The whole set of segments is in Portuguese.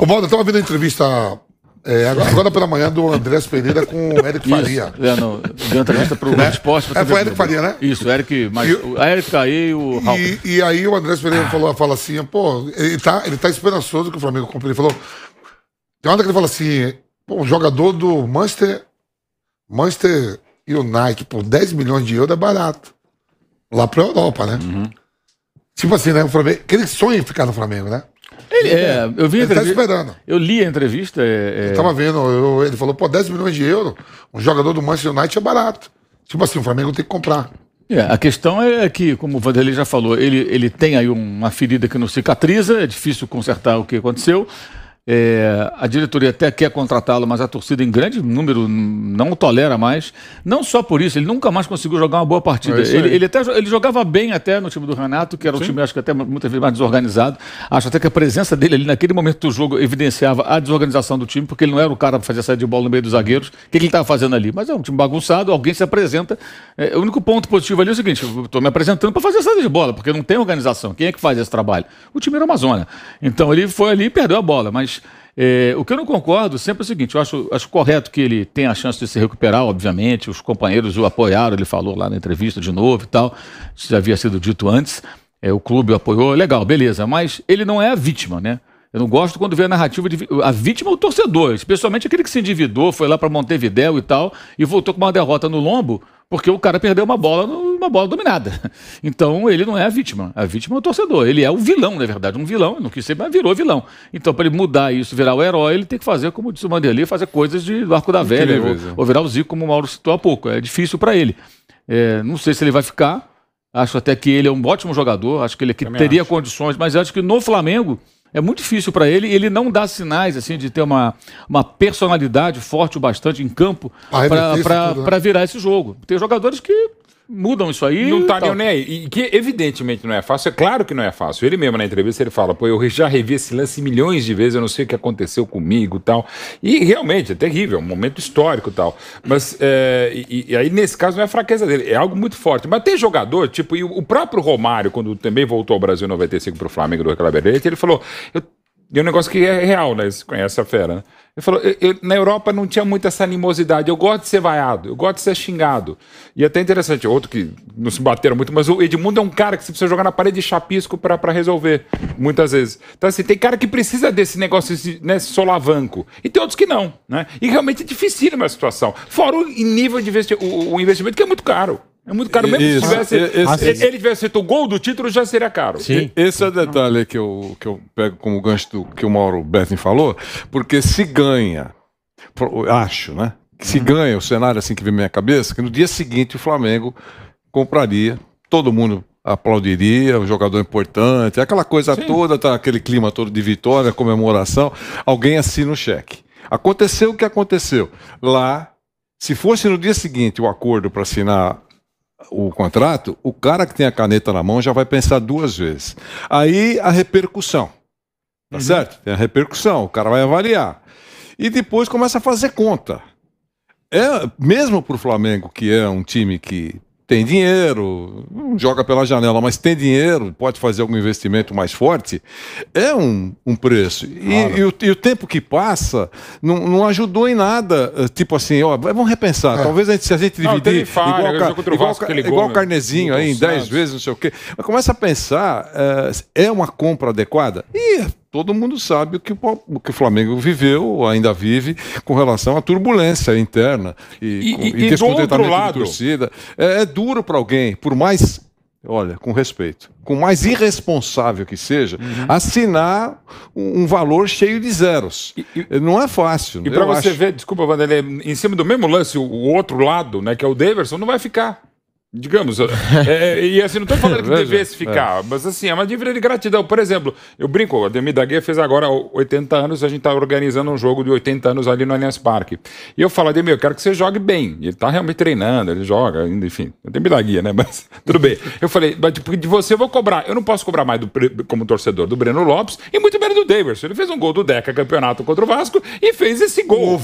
Ô, Valdo, eu estava vendo a entrevista agora pela manhã do Andrés Pereira com o Eric Faria. Deu uma entrevista para o Globo Esporte. Foi o Eric Faria, né? Isso, o Eric, a Eric Caí e o Raul. E aí o Andrés Pereira fala assim, pô, ele tá esperançoso que o Flamengo compre. Ele falou, tem uma hora que ele fala assim, pô, um jogador do Manchester United por 10 milhões de euros é barato. Lá pra Europa, né? Uhum. Tipo assim, né? O Flamengo, aquele sonho em ficar no Flamengo, né? Eu vi a ele tá esperando. Eu li a entrevista. Eu tava vendo, ele falou, pô, 10 milhões de euros, um jogador do Manchester United é barato. Tipo assim, o Flamengo tem que comprar. A questão é que, como o Vanderlei já falou, ele tem aí uma ferida que não cicatriza, é difícil consertar o que aconteceu. A diretoria até quer contratá-lo, mas a torcida em grande número não o tolera mais. Não só por isso, ele nunca mais conseguiu jogar uma boa partida. Ele jogava bem até no time do Renato, que era um time, acho que até muitas vezes mais desorganizado. Acho até que a presença dele ali naquele momento do jogo evidenciava a desorganização do time, porque ele não era o cara para fazer saída de bola no meio dos zagueiros. O que ele estava fazendo ali? Mas é um time bagunçado, alguém se apresenta. O único ponto positivo ali é o seguinte: eu estou me apresentando para fazer saída de bola, porque não tem organização. Quem é que faz esse trabalho? O time era Amazônia. Então ele foi ali e perdeu a bola, mas o que eu não concordo sempre é o seguinte: eu acho correto que ele tenha a chance de se recuperar, obviamente, os companheiros o apoiaram, ele falou lá na entrevista de novo e tal, isso já havia sido dito antes, o clube o apoiou, legal, beleza, mas ele não é a vítima, né? Eu não gosto quando vê a narrativa de... A vítima é o torcedor, especialmente aquele que se endividou, foi lá para Montevidéu e tal, e voltou com uma derrota no lombo, porque o cara perdeu uma bola dominada. Então ele não é a vítima é o torcedor, ele é o vilão, na verdade, um vilão, não quis ser, mas virou vilão. Então para ele mudar isso, virar o herói, ele tem que fazer, como disse o Vanderlei, fazer coisas do Arco da Velha, ou virar o Zico, como o Mauro citou há pouco. É difícil para ele. Não sei se ele vai ficar, acho até que ele é um ótimo jogador, acho que ele teria condições, mas acho que no Flamengo é muito difícil para ele, ele não dá sinais assim de ter uma personalidade forte o bastante em campo para virar esse jogo. Tem jogadores que mudam isso aí. Não tá nem aí. E que evidentemente não é fácil, é claro que não é fácil. Ele mesmo na entrevista ele fala, pô, eu já revi esse lance milhões de vezes, eu não sei o que aconteceu comigo e tal. E realmente é terrível, é um momento histórico e tal. Mas e aí nesse caso não é fraqueza dele, é algo muito forte. Mas tem jogador, tipo, e o próprio Romário, quando também voltou ao Brasil em 95 pro Flamengo do Claverete, ele falou, tem um negócio que é real, né? Você conhece a fera, né? Ele falou, na Europa não tinha muita essa animosidade, eu gosto de ser vaiado, eu gosto de ser xingado. E até interessante, outro que não se bateram muito, mas o Edmundo é um cara que você precisa jogar na parede de chapisco para resolver, muitas vezes. Então assim, tem cara que precisa desse negócio, né, solavanco, e tem outros que não, né? E realmente é difícil a situação. Fora o nível de o investimento, que é muito caro. É muito caro, mesmo se ele tivesse feito o gol do título, já seria caro. Sim. Esse é o detalhe que eu pego como gancho que o Mauro Betting falou, porque se ganha, acho, né? Que se ganha o cenário assim que vem na minha cabeça, que no dia seguinte o Flamengo compraria, todo mundo aplaudiria, o jogador importante, aquela coisa toda, tá, aquele clima todo de vitória, comemoração, alguém assina o cheque. Aconteceu o que aconteceu. Lá, se fosse no dia seguinte o acordo para assinar o contrato, o cara que tem a caneta na mão já vai pensar duas vezes. Aí a repercussão, tá certo? Tem a repercussão, o cara vai avaliar. E depois começa a fazer conta. Mesmo pro Flamengo, que é um time que tem dinheiro, não joga pela janela, mas tem dinheiro, pode fazer algum investimento mais forte, é um preço. E o tempo que passa não ajudou em nada. Tipo assim, ó, vamos repensar. Talvez se a gente dividir igual o Carnezinho aí em 10 vezes, não sei o quê. Mas começa a pensar, é uma compra adequada? Todo mundo sabe o que o Flamengo viveu, ainda vive, com relação à turbulência interna e descontentamento de torcida. É duro para alguém, por mais, olha, com respeito, com mais irresponsável que seja, assinar um valor cheio de zeros. Não é fácil. E para você ver, desculpa, Vanderlei, em cima do mesmo lance, o outro lado, né, que é o Daverson, não vai ficar. Digamos, e assim, não estou falando que devesse ficar, mas assim, é uma dívida de gratidão. Por exemplo, eu brinco, o Ademir da Guia fez agora 80 anos, a gente está organizando um jogo de 80 anos ali no Allianz Parque. E eu falo, Ademir, eu quero que você jogue bem. E ele está realmente treinando, ele joga, enfim, Ademir da Guia, né? Mas tudo bem. Eu falei, mas de você eu vou cobrar. Eu não posso cobrar mais como torcedor do Breno Lopes e muito menos do Daverson. Ele fez um gol do Deca campeonato contra o Vasco e fez esse gol. O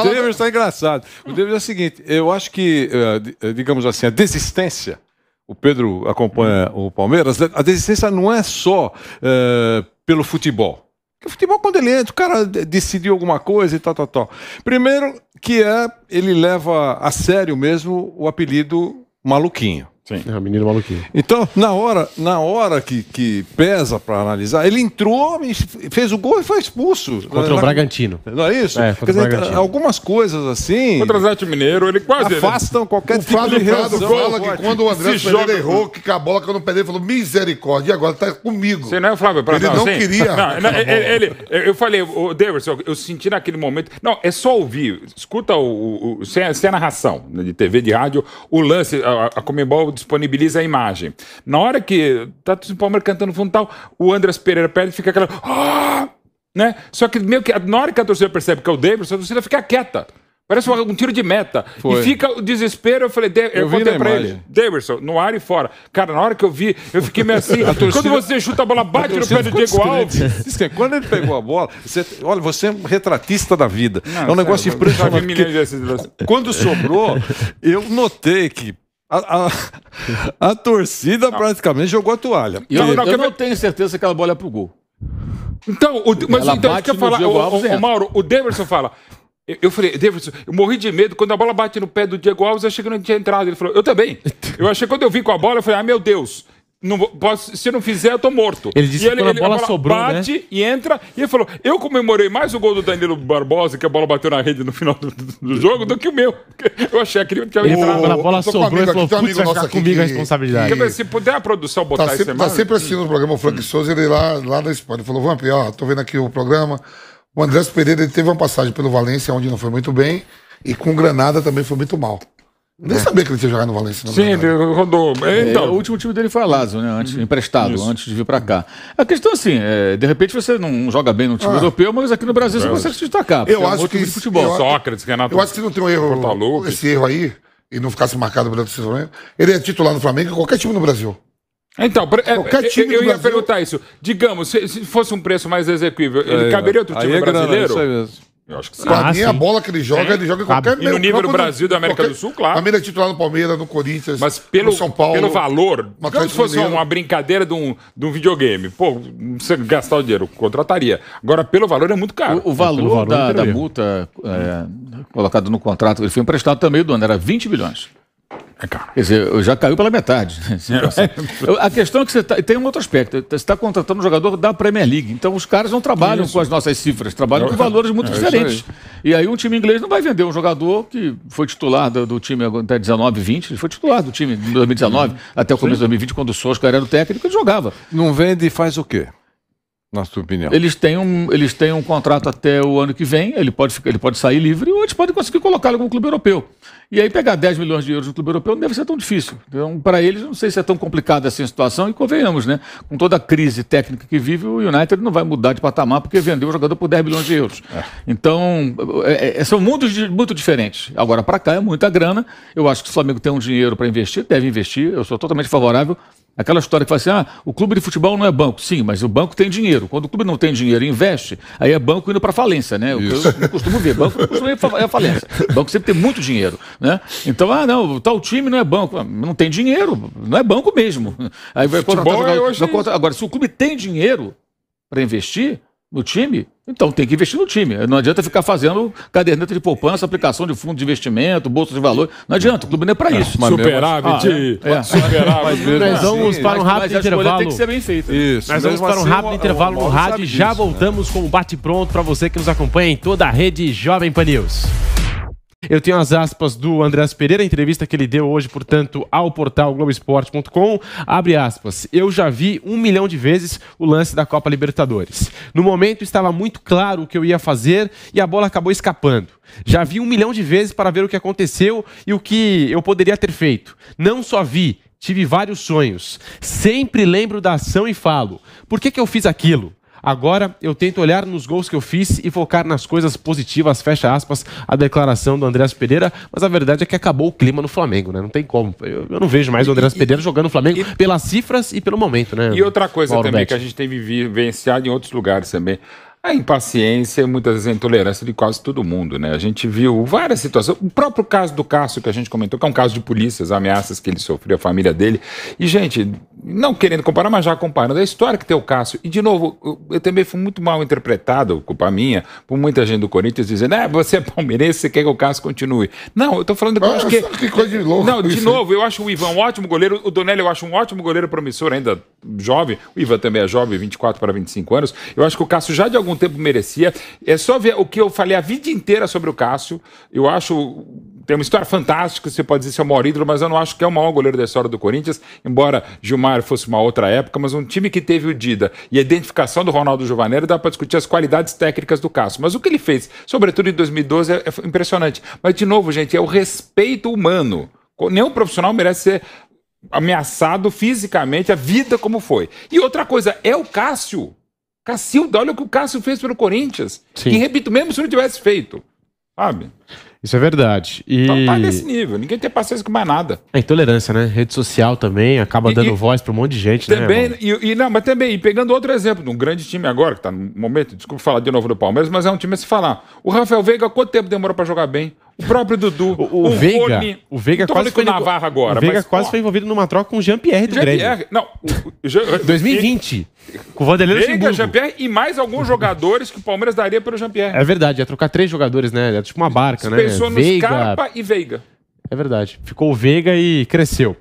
Daverson está engraçado. O Daverson é o seguinte, eu acho que digamos assim, a desistência, o Pedro acompanha o Palmeiras, a desistência não é só pelo futebol. O futebol, quando ele entra, o cara decidiu alguma coisa e tal. Primeiro, que ele leva a sério mesmo o apelido Maluquinho. Sim. É o menino maluquinho. Então, na hora que pesa para analisar, ele entrou, fez o gol e foi expulso. Contra o Bragantino. Não é isso? Quer dizer, algumas coisas assim... Contra o Atlético Mineiro, ele quase... afastam qualquer tipo Flávio de Prado reação. fala que quando o André Pereira errou, que a bola caiu no pé dele, falou misericórdia, e agora tá comigo. Você não é o Flávio Prado? Ele não queria. Eu falei, o Davidson, eu senti naquele momento... Não, é só ouvir. Escuta sem a narração de TV, de rádio, o lance, a Conmebol disponibiliza a imagem. Na hora que tá o Palmeiras cantando no fundo tal, o Andrés Pereira perde e fica aquela... né? Só que meio que na hora que a torcida percebe que é o Davidson, a torcida fica quieta. Parece um tiro de meta. Foi. E fica o desespero. Eu falei, eu contei pra ele, Davidson, no ar e fora. Cara, na hora que eu vi, eu fiquei meio assim. Quando você chuta a bola, bate no pé do Diego Alves. Quando ele pegou a bola, olha, você é um retratista da vida. É um negócio impressionante. Quando sobrou, eu notei que a torcida praticamente jogou a toalha. Eu não tenho certeza se aquela bola é pro gol. Então, mas então, quer falar, o Mauro, o Davidson fala... Eu falei, Davidson, eu morri de medo. Quando a bola bate no pé do Diego Alves, eu achei que não tinha entrado. Ele falou, eu também. Eu achei que quando eu vim com a bola, eu falei, meu Deus, não posso, se eu não fizer, eu tô morto. Ele disse que quando a bola sobrou, bate, né? E entra, e ele falou, eu comemorei mais o gol do Danilo Barbosa, que a bola bateu na rede no final do jogo, do que o meu. Eu achei aquele que tinha entrado. Quando a bola sobrou, ele falou, putz, vai ficar comigo a responsabilidade. Quer ver, se puder a produção botar isso Tá sempre assistindo o programa, o Frank Souza, ele lá da Espanha. Ele falou, Vamp, tô vendo aqui o programa. O Andrés Pereira ele teve uma passagem pelo Valência, onde não foi muito bem, e com o Granada também foi muito mal. Nem sabia que ele tinha jogado no Valência. Sim, ele rodou. Então, o último time dele foi a Lazio, né? Emprestado, antes de vir pra cá. A questão assim, de repente você não joga bem no time europeu, mas aqui no Brasil você consegue se destacar. Eu acho que de futebol. Sócrates, Renato. Eu acho que se não tem um erro, esse erro aí, e não ficasse marcado pelo Flamengo, ele é titular no Flamengo em qualquer time no Brasil. Então, qualquer time eu ia Brasil... perguntar isso. Digamos, se fosse um preço mais execuível, ele caberia outro time brasileiro? Isso aí mesmo. Eu acho que sim. Pra mim, a bola que ele joga em qualquer... E no nível do Brasil e da América do Sul, claro. Palmeiras é titular no Palmeiras, no Corinthians, mas no São Paulo. Pelo valor, se fosse uma brincadeira de um videogame, pô, você gastar o dinheiro, contrataria. Agora, pelo valor é muito caro. O valor da multa colocado no contrato, ele foi emprestado também do ano, era 20 milhões. Quer dizer, já caiu pela metade. A questão é que tem um outro aspecto. Você está contratando um jogador da Premier League. Então os caras não trabalham com as nossas cifras, trabalham com valores muito diferentes. E aí um time inglês não vai vender um jogador que foi titular do time até 19, 20. Ele foi titular do time em 2019, até o começo de 2020, quando o Solskjaer era o técnico, ele jogava. Não vende e faz o quê? Na sua opinião? Eles têm um contrato até o ano que vem, ele pode sair livre ou eles podem conseguir colocá-lo como clube europeu. E aí pegar 10 milhões de euros no clube europeu não deve ser tão difícil. Então, para eles, não sei se é tão complicada essa situação, e convenhamos, né? Com toda a crise técnica que vive, o United não vai mudar de patamar porque vendeu o jogador por 10 milhões de euros. Então, são mundos muito diferentes. Agora, para cá é muita grana. Eu acho que se o Flamengo tem um dinheiro para investir, deve investir. Eu sou totalmente favorável. Aquela história que fala assim, o clube de futebol não é banco. Sim, mas o banco tem dinheiro. Quando o clube não tem dinheiro e investe, aí é banco indo para falência, né? Eu costumo ver, banco não costuma ir à falência. Banco sempre tem muito dinheiro, né? Então, não, tal time não é banco. Não tem dinheiro, não é banco mesmo. Aí vai contratar. Agora, se o clube tem dinheiro para investir no time, então tem que investir no time. Não adianta ficar fazendo caderneta de poupança, aplicação de fundo de investimento, bolsa de valor. Não adianta, o clube não é para isso. Superávit. Nós vamos para um rápido intervalo. Tem que ser bem feito. Isso. Nós vamos para um rápido intervalo no rádio e já voltamos com o bate-pronto para você que nos acompanha em toda a rede Jovem Pan News. Eu tenho as aspas do Andrés Pereira, a entrevista que ele deu hoje, portanto, ao portal Globoesporte.com. Abre aspas. Eu já vi 1 milhão de vezes o lance da Copa Libertadores. No momento estava muito claro o que eu ia fazer e a bola acabou escapando. Já vi 1 milhão de vezes para ver o que aconteceu e o que eu poderia ter feito. Não só vi, tive vários sonhos. Sempre lembro da ação e falo, por que eu fiz aquilo? Agora eu tento olhar nos gols que eu fiz e focar nas coisas positivas, fecha aspas, a declaração do Andrés Pereira, mas a verdade é que acabou o clima no Flamengo, né? Não tem como. Eu não vejo mais o Andrés Pereira jogando no Flamengo pelas cifras e pelo momento, né? E outra coisa também que a gente tem vivenciado em outros lugares também. A impaciência e muitas vezes a intolerância de quase todo mundo, né? A gente viu várias situações. O próprio caso do Cássio, que a gente comentou, que é um caso de polícia, as ameaças que ele sofreu, a família dele. E, gente, não querendo comparar, mas já comparando, a história que tem o Cássio. E, de novo, eu também fui muito mal interpretado, culpa minha, por muita gente do Corinthians dizendo, você é palmeirense, você quer que o Cássio continue. Não, eu tô falando que eu acho que coisa de louco. Não, de novo, eu acho o Ivan um ótimo goleiro, o Donelli eu acho um ótimo goleiro promissor, ainda jovem. O Ivan também é jovem, 24 para 25 anos. Eu acho que o Cássio já de algum tempo merecia. É só ver o que eu falei a vida inteira sobre o Cássio. Eu acho... Tem uma história fantástica, você pode dizer que é o maior ídolo, mas eu não acho que é o maior goleiro da história do Corinthians, embora Gilmar fosse uma outra época, mas um time que teve o Dida e a identificação do Ronaldo Giovanelli, dá para discutir as qualidades técnicas do Cássio. Mas o que ele fez, sobretudo em 2012, é impressionante. Mas, de novo, gente, é o respeito humano. Nenhum profissional merece ser ameaçado fisicamente, a vida como foi. E outra coisa, é o Cássio. Cacilda, olha o que o Cássio fez pelo Corinthians. Sim. E repito, mesmo se não tivesse feito. Sabe? Isso é verdade. E... Então tá nesse nível, ninguém tem paciência com mais nada. A intolerância, né? Rede social também acaba dando voz para um monte de gente, também, né? Mas também, pegando outro exemplo de um grande time agora, que tá no momento, desculpa falar de novo do Palmeiras, mas é um time a se falar. O Rafael Veiga, quanto tempo demorou para jogar bem? O próprio Dudu, o Veiga quase foi Navarro agora. O Veiga quase foi envolvido numa troca com o Jean-Pierre do Grêmio. Não, 2020. Com o Vanderlei Veiga, Jean-Pierre e mais alguns jogadores que o Palmeiras daria pelo Jean-Pierre. É verdade, ia trocar 3 jogadores, né? É tipo uma barca, né? Pensou no Scarpa e Veiga. É verdade. Ficou o Veiga e cresceu.